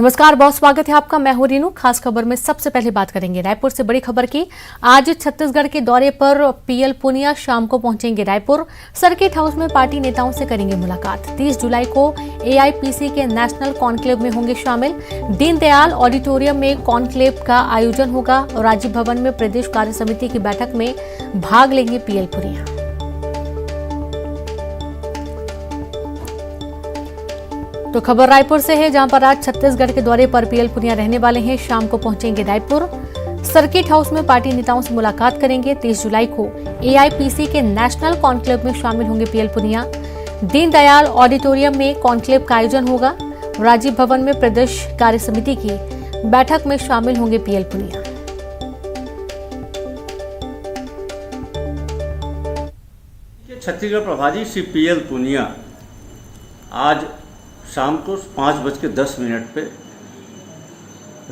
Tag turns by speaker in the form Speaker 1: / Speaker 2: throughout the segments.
Speaker 1: नमस्कार, बहुत स्वागत है आपका। मैं हूं रीनू। खास खबर में सबसे पहले बात करेंगे रायपुर से बड़ी खबर की। आज छत्तीसगढ़ के दौरे पर पीएल पुनिया शाम को पहुंचेंगे रायपुर। सर्किट हाउस में पार्टी नेताओं से करेंगे मुलाकात। 30 जुलाई को एआईपीसी के नेशनल कॉन्क्लेव में होंगे शामिल। दीनदयाल ऑडिटोरियम में कॉन्क्लेव का आयोजन होगा। राजीव भवन में प्रदेश कार्य समिति की बैठक में भाग लेंगे पीएल पुनिया। तो खबर रायपुर से है, जहां पर आज छत्तीसगढ़ के दौरे पर पीएल पुनिया रहने वाले हैं। शाम को पहुंचेंगे रायपुर। सर्किट हाउस में पार्टी नेताओं से मुलाकात करेंगे। 30 जुलाई को एआईपीसी के नेशनल कॉन्क्लेव में शामिल होंगे पीएल पुनिया। दीनदयाल ऑडिटोरियम में कॉन्क्लेव का आयोजन होगा। राजीव भवन में प्रदेश कार्य समिति की बैठक में शामिल होंगे पीएल पुनिया।
Speaker 2: छत्तीसगढ़ प्रभारी श्री पीएल पुनिया आज शाम को 5:10 पे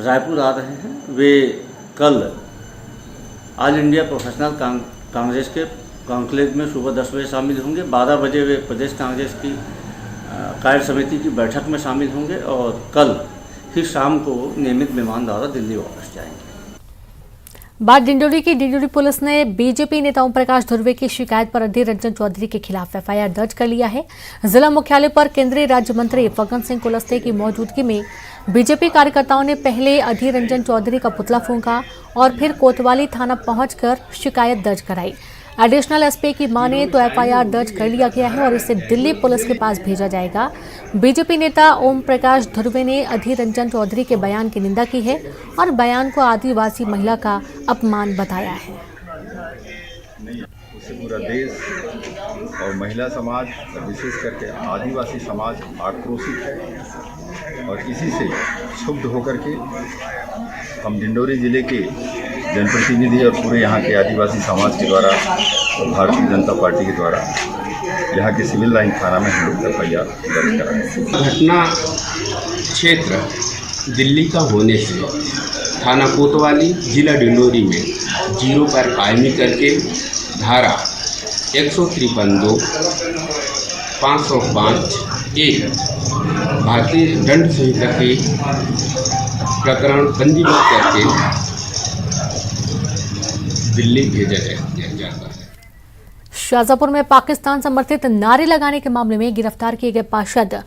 Speaker 2: रायपुर आ रहे हैं। वे कल ऑल इंडिया प्रोफेशनल कांग्रेस के कॉन्क्लेव में सुबह 10 बजे शामिल होंगे। 12 बजे वे प्रदेश कांग्रेस की कार्य समिति की बैठक में शामिल होंगे और कल फिर शाम को नियमित विमान द्वारा दिल्ली वापस जाएंगे।
Speaker 1: बात डिंडोरी की। डिंडोरी पुलिस ने बीजेपी नेता ओम प्रकाश धुर्वे की शिकायत पर अधीर रंजन चौधरी के खिलाफ एफआईआर दर्ज कर लिया है। जिला मुख्यालय पर केंद्रीय राज्य मंत्री फग्गन सिंह कुलस्ते की मौजूदगी में बीजेपी कार्यकर्ताओं ने पहले अधीर रंजन चौधरी का पुतला फूंका और फिर कोतवाली थाना पहुंचकर शिकायत दर्ज कराई। एडिशनल एसपी की माने तो एफआईआर दर्ज कर लिया गया है और इसे दिल्ली पुलिस के पास भेजा जाएगा। बीजेपी नेता ओम प्रकाश धुर्वे ने अधीर रंजन चौधरी के बयान की निंदा की है और बयान को आदिवासी महिला का अपमान बताया है।
Speaker 3: उससे पूरा देश और महिला समाज, विशेष करके आदिवासी समाज आक्रोशित है और इसी से क्षुब्ध होकर के हम डिंडोरी जिले के जनप्रतिनिधि और पूरे यहाँ के आदिवासी समाज के द्वारा और भारतीय जनता पार्टी के द्वारा यहाँ के सिविल लाइन थाना में हम लोग एफआईआर दर्ज कराए।
Speaker 4: घटना क्षेत्र दिल्ली का होने से थाना कोतवाली जिला डिंडोरी में 0 पर कायमी करके धारा 153(2), 505(1) भारतीय दंड संहिता के प्रकरण पंजीबद्ध करके दिल्ली भेजा जाता है।
Speaker 1: शाजापुर में पाकिस्तान समर्थित नारे लगाने के मामले में गिरफ्तार किए गए पार्षद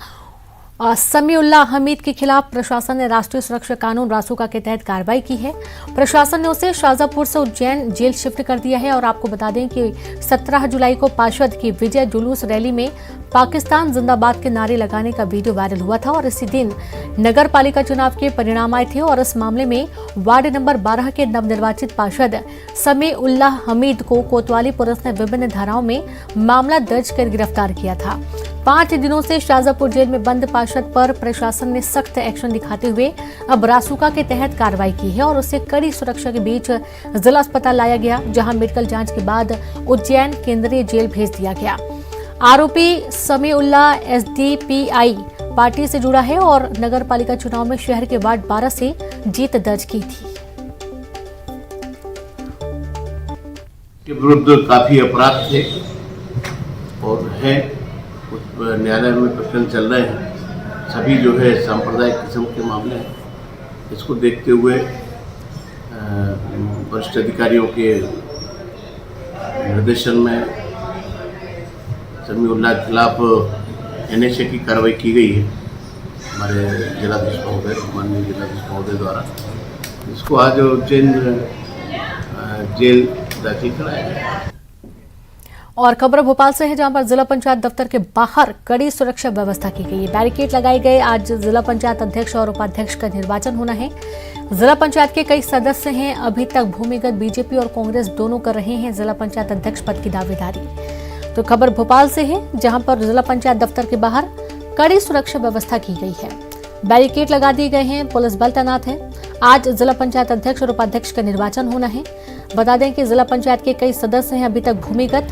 Speaker 1: समीउल्लाह हमीद के खिलाफ प्रशासन ने राष्ट्रीय सुरक्षा कानून रासुका के तहत कार्रवाई की है। प्रशासन ने उसे शाजापुर से उज्जैन जेल शिफ्ट कर दिया है। और आपको बता दें कि 17 जुलाई को पार्षद की विजय जुलूस रैली में पाकिस्तान जिंदाबाद के नारे लगाने का वीडियो वायरल हुआ था और इसी दिन नगर पालिका चुनाव के परिणाम आए थे। और इस मामले में वार्ड नंबर 12 के नवनिर्वाचित पार्षद समीउल्लाह हमीद को कोतवाली पुलिस ने विभिन्न धाराओं में मामला दर्ज कर गिरफ्तार किया था। 5 दिनों से शाजापुर जेल में बंद पार्षद पर प्रशासन ने सख्त एक्शन दिखाते हुए अब रासुका के तहत कार्रवाई की है और उसे कड़ी सुरक्षा के बीच जिला अस्पताल लाया गया, जहां मेडिकल जांच के बाद उज्जैन केंद्रीय जेल भेज दिया गया। आरोपी समीउल्लाह एसडीपीआई पार्टी से जुड़ा है और नगर पालिका चुनाव में शहर के वार्ड 12 से जीत दर्ज की थी।
Speaker 5: के विरुद्ध काफी अपराध थे और है, न्यायालय में प्रकरण चल रहे हैं। सभी जो है सांप्रदायिक किस्म के मामले हैं। इसको देखते हुए वरिष्ठ अधिकारियों के निर्देशन में समीउल्लाह के खिलाफ एनएसए की कार्रवाई की गई है हमारे जिलाधीश महोदय, माननीय जिलाधीश महोदय द्वारा। इसको आज उज्जैन जेल दाखिल कराया गया।
Speaker 1: और खबर भोपाल से है, जहां पर जिला पंचायत दफ्तर के बाहर कड़ी सुरक्षा व्यवस्था की गई है। बैरिकेड लगाए गए। आज जिला पंचायत अध्यक्ष और उपाध्यक्ष का निर्वाचन होना है। जिला पंचायत के कई सदस्य हैं। अभी तक भूमिगत बीजेपी और कांग्रेस दोनों कर रहे हैं जिला पंचायत अध्यक्ष पद की दावेदारी। तो खबर भोपाल से है, जहां पर जिला पंचायत दफ्तर के बाहर कड़ी सुरक्षा व्यवस्था की गई है। बैरिकेड लगा दिए गए हैं, पुलिस बल तैनात है। आज जिला पंचायत अध्यक्ष और उपाध्यक्ष का निर्वाचन होना है। बता दें कि जिला पंचायत के कई सदस्य हैं अभी तक भूमिगत,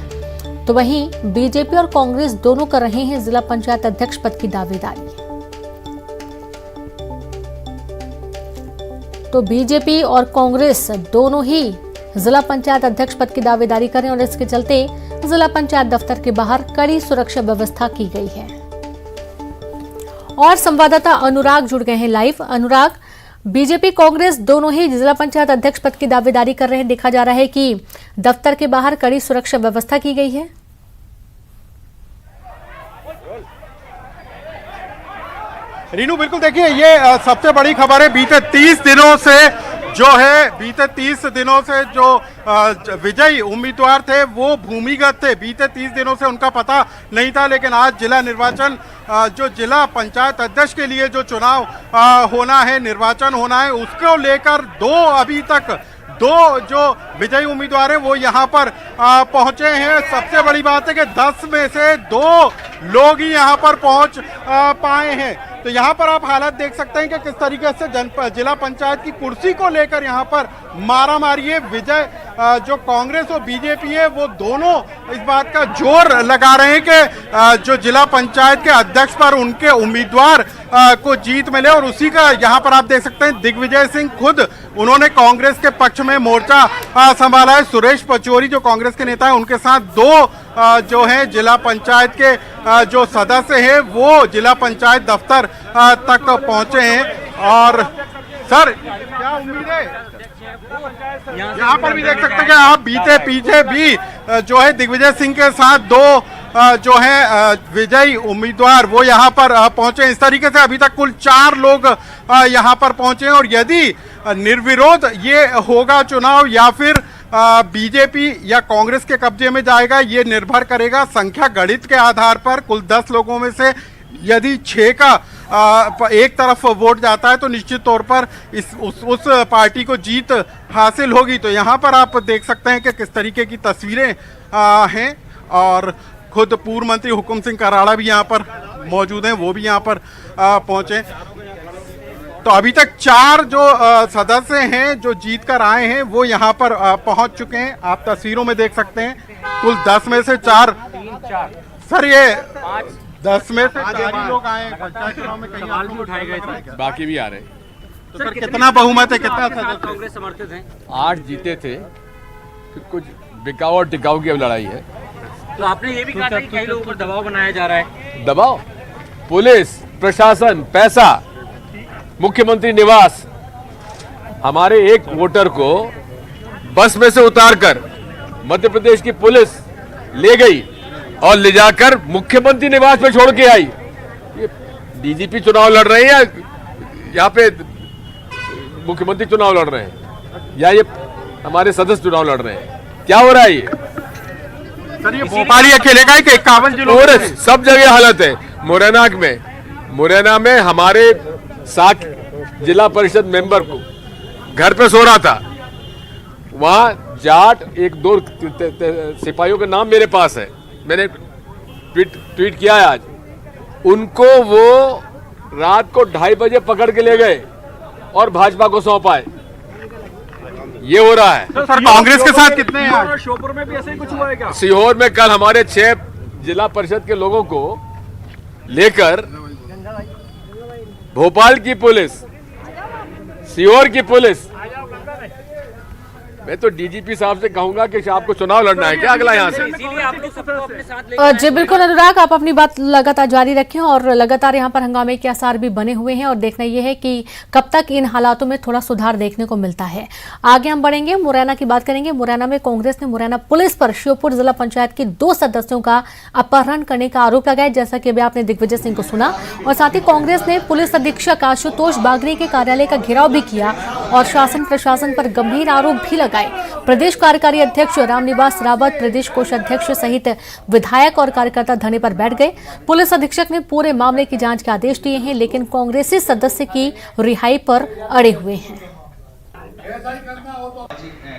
Speaker 1: तो वहीं बीजेपी और कांग्रेस दोनों कर रहे हैं जिला पंचायत अध्यक्ष पद की दावेदारी। तो बीजेपी और कांग्रेस दोनों ही जिला पंचायत अध्यक्ष पद की दावेदारी करें और इसके चलते जिला पंचायत दफ्तर के बाहर कड़ी सुरक्षा व्यवस्था की गई है। और संवाददाता अनुराग जुड़ गए हैं लाइव। अनुराग, बीजेपी कांग्रेस दोनों ही जिला पंचायत अध्यक्ष पद की दावेदारी कर रहे हैं। देखा जा रहा है कि दफ्तर के बाहर कड़ी सुरक्षा व्यवस्था की गई है।
Speaker 6: रीनू, बिल्कुल देखिए, ये सबसे बड़ी खबर है। बीते 30 दिनों से जो विजयी उम्मीदवार थे वो भूमिगत थे। बीते 30 दिनों से उनका पता नहीं था, लेकिन आज जिला निर्वाचन जो जिला पंचायत अध्यक्ष के लिए जो चुनाव होना है, निर्वाचन होना है, उसको लेकर अभी तक दो जो विजयी उम्मीदवार हैं वो यहाँ पर पहुंचे हैं। सबसे बड़ी बात है कि 10 में से 2 लोग ही यहाँ पर पहुंच पाए हैं। तो यहाँ पर आप हालत देख सकते हैं कि किस तरीके से जिला पंचायत की कुर्सी को लेकर यहाँ पर मारामारी है। विजय जो कांग्रेस और बीजेपी है वो दोनों इस बात का जोर लगा रहे हैं कि जो जिला पंचायत के अध्यक्ष पर उनके उम्मीदवार को जीत मिले, और उसी का यहाँ पर आप देख सकते हैं दिग्विजय सिंह खुद उन्होंने कांग्रेस के पक्ष में मोर्चा संभाला है। सुरेश पचौरी जो कांग्रेस के नेता है, उनके साथ 2 जो है जिला पंचायत के जो सदस्य हैं वो जिला पंचायत दफ्तर तक पहुंचे हैं। और सर, क्या उम्मीद है? यहाँ पर भी देख सकते हैं कि आप बीते पीछे भी जो है दिग्विजय सिंह के साथ 2 जो है विजयी उम्मीदवार वो यहाँ पर पहुंचे। इस तरीके से अभी तक कुल 4 लोग यहाँ पर पहुंचे हैं। और यदि निर्विरोध ये होगा चुनाव या फिर बीजेपी या कांग्रेस के कब्जे में जाएगा, ये निर्भर करेगा संख्या गणित के आधार पर। कुल 10 लोगों में से यदि 6 का एक तरफ वोट जाता है तो निश्चित तौर पर उस पार्टी को जीत हासिल होगी। तो यहाँ पर आप देख सकते हैं कि किस तरीके की तस्वीरें हैं। और खुद पूर्व मंत्री हुकुम सिंह कराड़ा भी यहाँ पर मौजूद हैं, वो भी यहाँ पर पहुंचे। तो अभी तक 4 जो सदस्य हैं जो जीत कर आए हैं वो यहाँ पर पहुंच चुके हैं। आप तस्वीरों में देख सकते हैं कुल 10 में से 4 सर, ये 10 में से 4 लोग आए हैं। पंचायत चुनाव में कई सवाल भी उठाए गए थे,
Speaker 7: बाकी भी आ रहे।
Speaker 6: तो सर कितना बहुमत है, कितना
Speaker 7: कांग्रेस समर्थित हैं? 8 जीते थे, फिर कुछ बिकाऊ और टिकाऊ की अब लड़ाई है।
Speaker 8: तो आपने ये भी कहा था कि कई लोगों पर दबाव बनाया जा रहा है।
Speaker 7: दबाव, पुलिस प्रशासन, पैसा, मुख्यमंत्री निवास। हमारे एक वोटर को बस में से उतारकर मध्य प्रदेश की पुलिस ले गई और ले जाकर मुख्यमंत्री निवास में छोड़ के आई। ये डीजीपी चुनाव लड़ रहे हैं या यहाँ पे मुख्यमंत्री चुनाव लड़ रहे हैं, या ये हमारे सदस्य चुनाव लड़ रहे हैं? क्या हो रहा है ये?
Speaker 6: सर, ये भोपाल ही अकेले का है कि 51 जिलों
Speaker 7: में सब जगह हालत है। मुरैना में हमारे 7 जिला परिषद मेंबर को घर पे सो रहा था, वहां जाट 1-2 सिपाहियों का नाम मेरे पास है, मैंने ट्वीट किया है आज। उनको वो रात को 2:30 बजे पकड़ के ले गए और भाजपा को सौंपाए। ये हो रहा है।
Speaker 6: सर, कांग्रेस के साथ कितने हैं?
Speaker 8: श्योपुर में भी ऐसे ही कुछ हुआ है क्या?
Speaker 7: सीहोर में कल हमारे 6 जिला परिषद के लोगों को लेकर भोपाल की पुलिस, सीहोर की पुलिस, मैं तो डीजीपी साहब से कहूंगा कि आपको चुनाव लड़ना है क्या अगला यहाँ से?
Speaker 8: इसीलिए आप लोग सबको अपने साथ ले
Speaker 1: जी बिल्कुल अनुराग, आप अपनी बात लगातार जारी रखें। और लगातार यहाँ पर हंगामे के आसार भी बने हुए हैं और देखना यह है कि कब तक इन हालातों में थोड़ा सुधार देखने को मिलता है। आगे हम बढ़ेंगे, मुरैना की बात करेंगे। मुरैना में कांग्रेस ने मुरैना पुलिस पर श्योपुर जिला पंचायत के 2 सदस्यों का अपहरण करने का आरोप लगाया, जैसा कि अभी आपने दिग्विजय सिंह को सुना। और साथ ही कांग्रेस ने पुलिस अधीक्षक आशुतोष बागरी के कार्यालय का घेराव भी किया और शासन प्रशासन पर गंभीर आरोप भी लगाए। प्रदेश कार्यकारी अध्यक्ष रामनिवास रावत, प्रदेश कोषाध्यक्ष सहित विधायक और कार्यकर्ता धरने पर बैठ गए। पुलिस अधीक्षक ने पूरे मामले की जांच के आदेश दिए हैं, लेकिन कांग्रेसी सदस्य की रिहाई पर अड़े हुए हैं।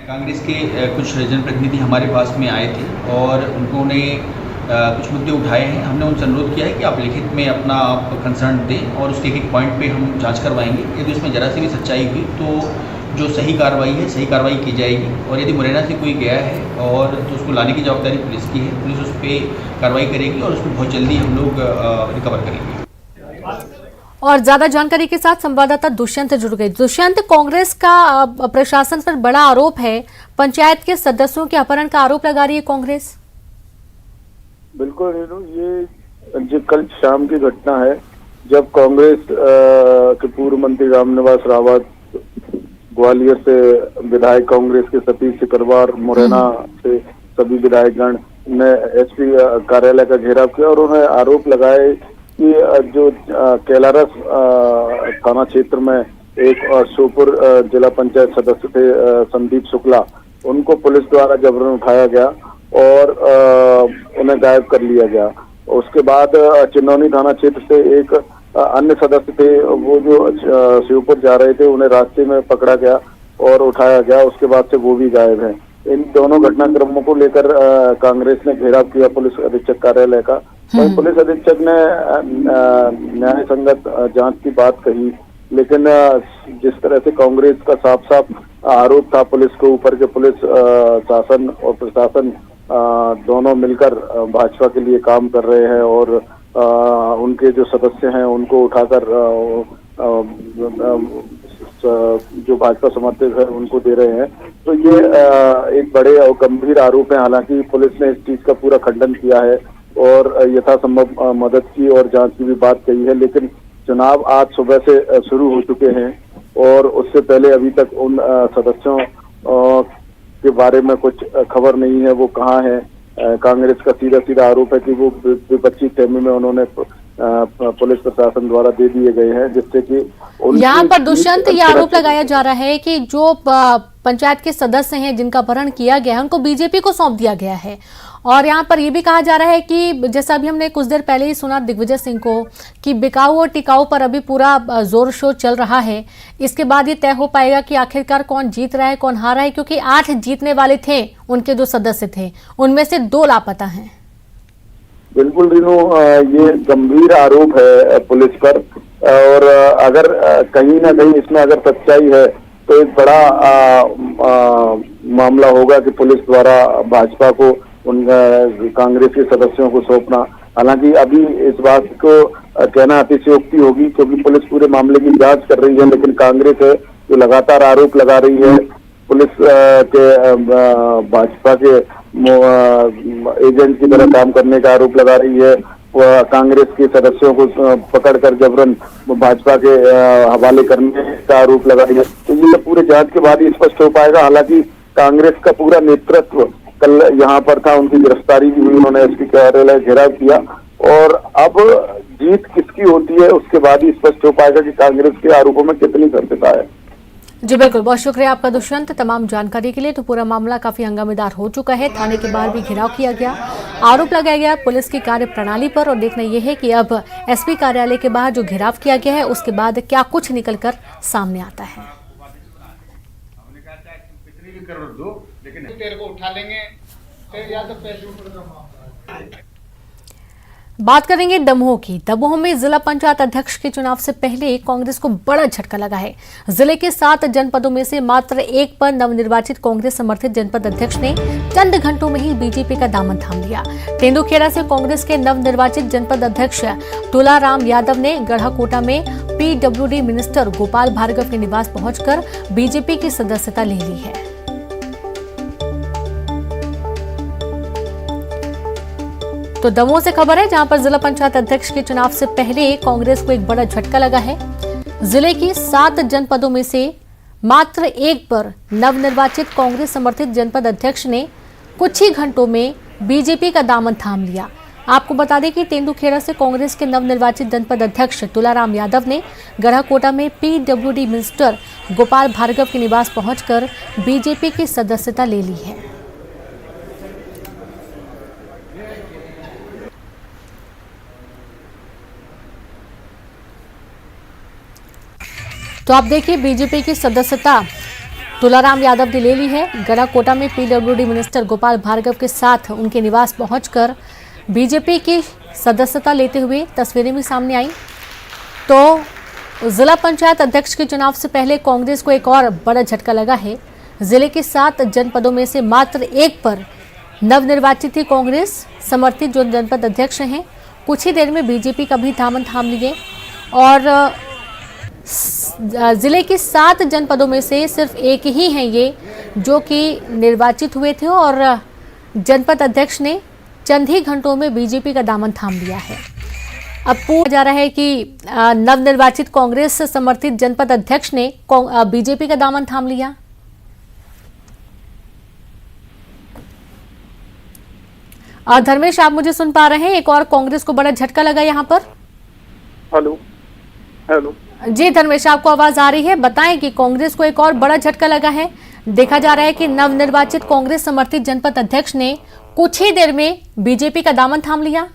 Speaker 9: कांग्रेस के कुछ जनप्रतिनिधि हमारे पास में आए थे और उन्होंने कुछ मुद्दे उठाए हैं। हमने उनसे अनुरोध किया है कि आप लिखित में अपना आप कंसर्न दें और उसके एक पॉइंट पे हम जांच करवाएंगे। यदि उसमें जरा सी भी सच्चाई हुई तो जो सही कार्रवाई है, सही कार्रवाई की जाएगी। और यदि मुरैना से कोई गया है और तो उसको लाने की जवाबदारी पुलिस की है, पुलिस उस पर कार्रवाई करेगी और उसको बहुत जल्दी हम लोग रिकवर करेंगे।
Speaker 1: और ज्यादा जानकारी के साथ संवाददाता दुष्यंत जुड़ गए। दुष्यंत, कांग्रेस का प्रशासन पर बड़ा आरोप है, पंचायत के सदस्यों के अपहरण का आरोप लगा रही है कांग्रेस।
Speaker 10: बिल्कुल रेनू, ये कल शाम की घटना है जब कांग्रेस के पूर्व मंत्री रामनिवास रावत, ग्वालियर से विधायक कांग्रेस के सतीश सिकरवार, मुरैना से सभी विधायकगण ने एसपी कार्यालय का घेराव किया और उन्हें आरोप लगाए कि जो कैलारस थाना क्षेत्र में एक श्योपुर जिला पंचायत सदस्य थे संदीप शुक्ला, उनको पुलिस द्वारा जबरन उठाया गया और उन्हें गायब कर लिया गया। उसके बाद चिन्नौनी थाना क्षेत्र से एक अन्य सदस्य थे, वो जो श्योपुर जा रहे थे, उन्हें रास्ते में पकड़ा गया और उठाया गया। उसके बाद से वो भी गायब हैं। इन दोनों घटनाक्रमों को लेकर कांग्रेस ने घेराव किया पुलिस अधीक्षक कार्यालय का। तो पुलिस अधीक्षक ने न्याय संगत जांच की बात कही, लेकिन जिस तरह से कांग्रेस का साफ साफ आरोप था पुलिस के ऊपर कि पुलिस शासन और प्रशासन दोनों मिलकर भाजपा के लिए काम कर रहे हैं और उनके जो सदस्य हैं उनको उठाकर जो भाजपा समर्थक है उनको दे रहे हैं, तो ये एक बड़े और गंभीर आरोप है। हालांकि पुलिस ने इस चीज का पूरा खंडन किया है और यथासंभव मदद की और जांच की भी बात कही है, लेकिन चुनाव आज सुबह से शुरू हो चुके हैं और उससे पहले अभी तक उन सदस्यों के बारे में कुछ खबर नहीं है, वो कहाँ है। कांग्रेस का सीधा सीधा आरोप है कि वो विपक्षी खेमे में उन्होंने पुलिस प्रशासन द्वारा दे दिए गए हैं, जिससे कि
Speaker 1: यहाँ पर दुष्यंत ये आरोप लगाया जा रहा है कि जो पंचायत के सदस्य हैं जिनका अपहरण किया गया है उनको बीजेपी को सौंप दिया गया है। और यहाँ पर यह भी कहा जा रहा है कि जैसा अभी हमने कुछ देर पहले ही सुना दिग्विजय सिंह को कि बिकाऊ और टिकाऊ पर अभी पूरा जोर शोर चल रहा है। इसके बाद ये तय हो पाएगा कि आखिरकार कौन जीत रहा है कौन हार रहा है, क्योंकि 8 जीतने वाले थे, उनके जो सदस्य थे उनमें से 2 लापता हैं।
Speaker 10: बिल्कुल रीनू, ये गंभीर आरोप है पुलिस पर और अगर कहीं ना कहीं इसमें अगर सच्चाई है तो एक बड़ा मामला होगा कि पुलिस द्वारा भाजपा को उन कांग्रेस के सदस्यों को सौंपना। हालांकि अभी इस बात को कहना अतिशयोक्ति होगी क्योंकि पुलिस पूरे मामले की जांच कर रही है, लेकिन कांग्रेस है जो लगातार आरोप लगा रही है पुलिस के भाजपा के एजेंट की तरह काम करने का आरोप लगा रही है। कांग्रेस के सदस्यों को पकड़कर जबरन भाजपा के हवाले करने का आरोप लगा रही है। तो ये पूरे जांच के बाद ही स्पष्ट हो पाएगा। हालांकि कांग्रेस का पूरा नेतृत्व कल यहाँ पर था, उनकी गिरफ्तारी भी हुई, उन्होंने एसपी कार्यालय घेराव किया और अब जीत किसकी होती है उसके बाद ही स्पष्ट हो पाएगा कि कांग्रेस के आरोपों में कितनी सत्यता है।
Speaker 1: जी बिल्कुल, बहुत शुक्रिया आपका दुष्यंत तमाम जानकारी के लिए। तो पूरा मामला काफी हंगामेदार हो चुका है, थाने के बाहर भी घेराव किया गया, आरोप लगाया गया पुलिस की कार्य प्रणाली पर और देखना यह है कि अब एसपी कार्यालय के बाहर जो घेराव किया गया है उसके बाद क्या कुछ निकलकर सामने आता है।
Speaker 11: तेरे को उठा लेंगे फिर या तो पैसे।
Speaker 1: बात करेंगे दमोह की। दमोह में जिला पंचायत अध्यक्ष के चुनाव से पहले कांग्रेस को बड़ा झटका लगा है। जिले के 7 जनपदों में से मात्र 1 पर नवनिर्वाचित कांग्रेस समर्थित जनपद अध्यक्ष ने चंद घंटों में ही बीजेपी का दामन थाम लिया। तेंदुखेड़ा से कांग्रेस के नवनिर्वाचित जनपद अध्यक्ष तुलाराम यादव ने गढ़ाकोटा में पीडब्ल्यूडी मिनिस्टर गोपाल भार्गव के निवास पहुंचकर बीजेपी की सदस्यता ले ली है। तो दमोह से खबर है जहां पर जिला पंचायत अध्यक्ष के चुनाव से पहले कांग्रेस को एक बड़ा झटका लगा है। जिले की 7 जनपदों में से मात्र 1 पर नवनिर्वाचित कांग्रेस समर्थित जनपद अध्यक्ष ने कुछ ही घंटों में बीजेपी का दामन थाम लिया। आपको बता दें कि तेंदुखेड़ा से कांग्रेस के नवनिर्वाचित जनपद अध्यक्ष तुलाराम यादव ने गढ़ाकोटा में पीडब्ल्यूडी मिनिस्टर गोपाल भार्गव के निवास पहुंचकर बीजेपी की सदस्यता ले ली है। तो आप देखिए बीजेपी की सदस्यता तुलाराम यादव ने ले ली है। गढ़ाकोटा में पीडब्ल्यूडी मिनिस्टर गोपाल भार्गव के साथ उनके निवास पहुंचकर बीजेपी की सदस्यता लेते हुए तस्वीरें भी सामने आई। तो जिला पंचायत अध्यक्ष के चुनाव से पहले कांग्रेस को एक और बड़ा झटका लगा है। जिले के 7 जनपदों में से मात्र 1 पर नवनिर्वाचित ही कांग्रेस समर्थित जो जनपद अध्यक्ष हैं कुछ ही देर में बीजेपी का भी दामन थाम लिए और जिले के 7 जनपदों में से सिर्फ 1 ही हैं ये जो कि निर्वाचित हुए थे और जनपद अध्यक्ष ने चंद ही घंटों में बीजेपी का दामन थाम लिया है। अब पूछा जा रहा है कि नवनिर्वाचित कांग्रेस समर्थित जनपद अध्यक्ष ने बीजेपी का दामन थाम लिया। धर्मेश, आप मुझे सुन पा रहे हैं? एक और कांग्रेस को बड़ा झटका लगा यहाँ पर।
Speaker 10: हेलो हेलो
Speaker 1: जी धर्मेश, आपको आवाज आ रही है? बताएं कि कांग्रेस को एक और बड़ा झटका लगा है। देखा जा रहा है कि नवनिर्वाचित कांग्रेस समर्थित जनपद अध्यक्ष ने कुछ ही देर में बीजेपी का दामन थाम लिया।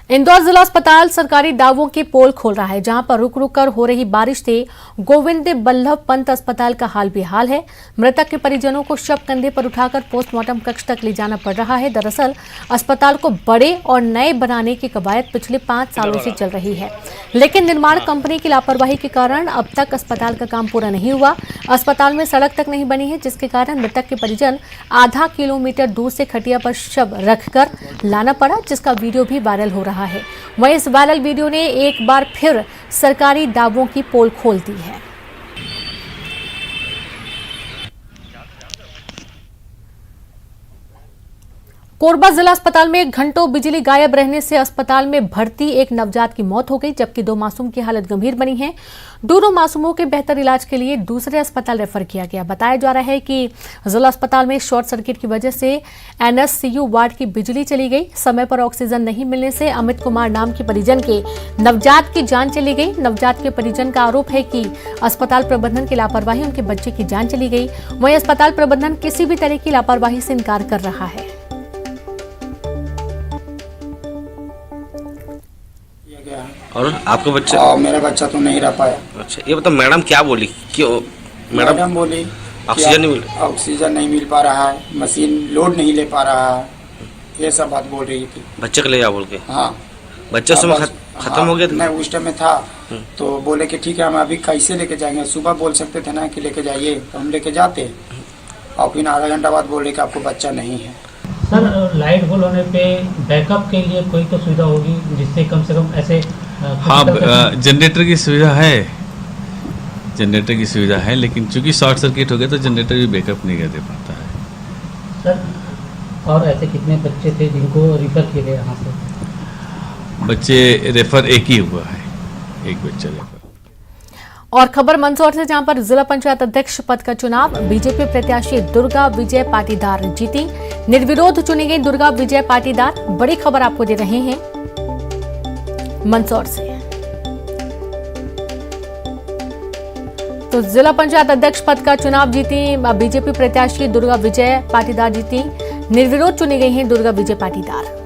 Speaker 1: इंदौर जिला अस्पताल सरकारी दावों की पोल खोल रहा है, जहां पर रुक रुक कर हो रही बारिश से गोविंद बल्लभ पंत अस्पताल का हाल बेहाल है। मृतक के परिजनों को शव कंधे पर उठाकर पोस्टमार्टम कक्ष तक ले जाना पड़ रहा है। दरअसल अस्पताल को बड़े और नए बनाने की कवायद पिछले 5 सालों से चल रही है, लेकिन निर्माण कंपनी की लापरवाही के कारण अब तक अस्पताल का काम पूरा नहीं हुआ। अस्पताल में सड़क तक नहीं बनी है, जिसके कारण मृतक के परिजन आधा किलोमीटर दूर से खटिया पर शव रखकर लाना पड़ा, जिसका वीडियो भी वायरल हो रहा है। वहीं इस वायरल वीडियो ने एक बार फिर सरकारी दावों की पोल खोल दी है। कोरबा जिला अस्पताल में घंटों बिजली गायब रहने से अस्पताल में भर्ती एक नवजात की मौत हो गई, जबकि 2 मासूम की हालत गंभीर बनी है। दोनों मासूमों के बेहतर इलाज के लिए दूसरे अस्पताल रेफर किया गया। बताया जा रहा है कि जिला अस्पताल में शॉर्ट सर्किट की वजह से NSCU वार्ड की बिजली चली गई। समय पर ऑक्सीजन नहीं मिलने से अमित कुमार नाम के परिजन के नवजात की जान चली गई। नवजात के परिजन का आरोप है कि अस्पताल प्रबंधन की लापरवाही उनके बच्चे की जान चली गई। वहीं अस्पताल प्रबंधन किसी भी तरह की लापरवाही से इनकार कर रहा है।
Speaker 12: और आपका बच्चा?
Speaker 13: मेरा बच्चा तो नहीं रह पाया।
Speaker 12: अच्छा, ये बताओ मैडम क्या बोली? क्यों
Speaker 13: मैडम बोली
Speaker 12: ऑक्सीजन नहीं मिल
Speaker 13: ऑक्सीजन नहीं मिल पा रहा है, मशीन लोड नहीं ले पा रहा है, ये सब बात बोल रही थी।
Speaker 12: बच्चे को ले जाओ बोल के?
Speaker 13: हाँ,
Speaker 12: बच्चा उस समय खत्म हो गया था?
Speaker 13: नहीं, उस टाइम में था। तो बोले कि ठीक है, हम अभी कैसे लेके जाएंगे? सुबह बोल सकते थे ना कि लेके जाइए, तो हम लेके जाते, और फिर आधा घंटा बाद बोले कि आपको बच्चा नहीं है।
Speaker 8: सर, लाइट गोल होने पे बैकअप के लिए कोई तो सुविधा होगी, जिससे कम से कम ऐसे?
Speaker 14: हाँ, जनरेटर की सुविधा है, जनरेटर की सुविधा है, लेकिन चूंकि शॉर्ट सर्किट हो गया तो जनरेटर भी बैकअप नहीं कर दे पाता है।
Speaker 8: सर, और ऐसे कितने बच्चे थे जिनको रेफर किए गए यहाँ से?
Speaker 14: बच्चे रेफर एक ही हुआ है, एक बच्चा रेफर।
Speaker 1: और खबर मंदसौर से, जहां पर जिला पंचायत अध्यक्ष पद का चुनाव बीजेपी प्रत्याशी दुर्गा विजय पाटीदार जीती। निर्विरोध चुनी गई दुर्गा विजय पाटीदार। बड़ी खबर आपको दे रहे हैं मंदसौर से। तो जिला पंचायत अध्यक्ष पद का चुनाव जीती बीजेपी प्रत्याशी दुर्गा विजय पाटीदार जीती। निर्विरोध चुनी गई हैं दुर्गा विजय पाटीदार।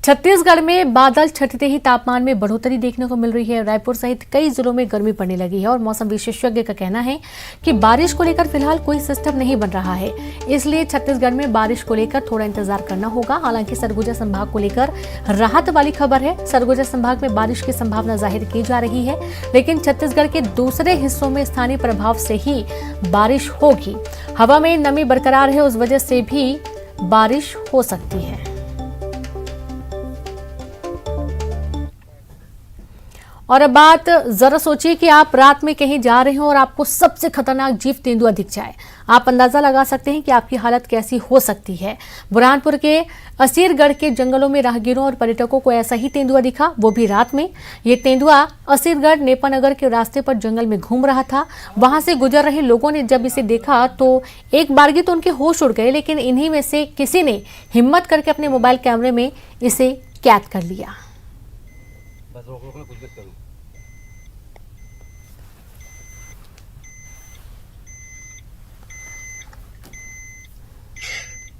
Speaker 1: छत्तीसगढ़ में बादल छटते ही तापमान में बढ़ोतरी देखने को मिल रही है। रायपुर सहित कई जिलों में गर्मी पड़ने लगी है और मौसम विशेषज्ञ का कहना है कि बारिश को लेकर फिलहाल कोई सिस्टम नहीं बन रहा है, इसलिए छत्तीसगढ़ में बारिश को लेकर थोड़ा इंतजार करना होगा। हालांकि सरगुजा संभाग को लेकर राहत वाली खबर है। सरगुजा संभाग में बारिश की संभावना जाहिर की जा रही है, लेकिन छत्तीसगढ़ के दूसरे हिस्सों में स्थानीय प्रभाव से ही बारिश होगी। हवा में नमी बरकरार है, उस वजह से भी बारिश हो सकती है। और अब बात जरा सोचिए कि आप रात में कहीं जा रहे हो और आपको सबसे खतरनाक जीव तेंदुआ दिख जाए। आप अंदाजा लगा सकते हैं कि आपकी हालत कैसी हो सकती है। बुरहानपुर के असीरगढ़ के जंगलों में राहगीरों और पर्यटकों को ऐसा ही तेंदुआ दिखा, वो भी रात में। ये तेंदुआ असीरगढ़ नेपानगर के रास्ते पर जंगल में घूम रहा था। वहां से गुजर रहे लोगों ने जब इसे देखा तो एक बारगी तो उनके होश उड़ गए, लेकिन इन्हीं में से किसी ने हिम्मत करके अपने मोबाइल कैमरे में इसे कैद कर लिया।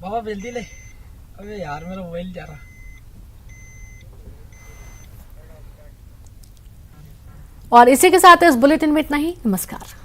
Speaker 8: बाबा जल्दी ले, अबे यार मेरा मोबाइल जा रहा।
Speaker 1: और इसी के साथ इस बुलेटिन में इतना ही। नमस्कार।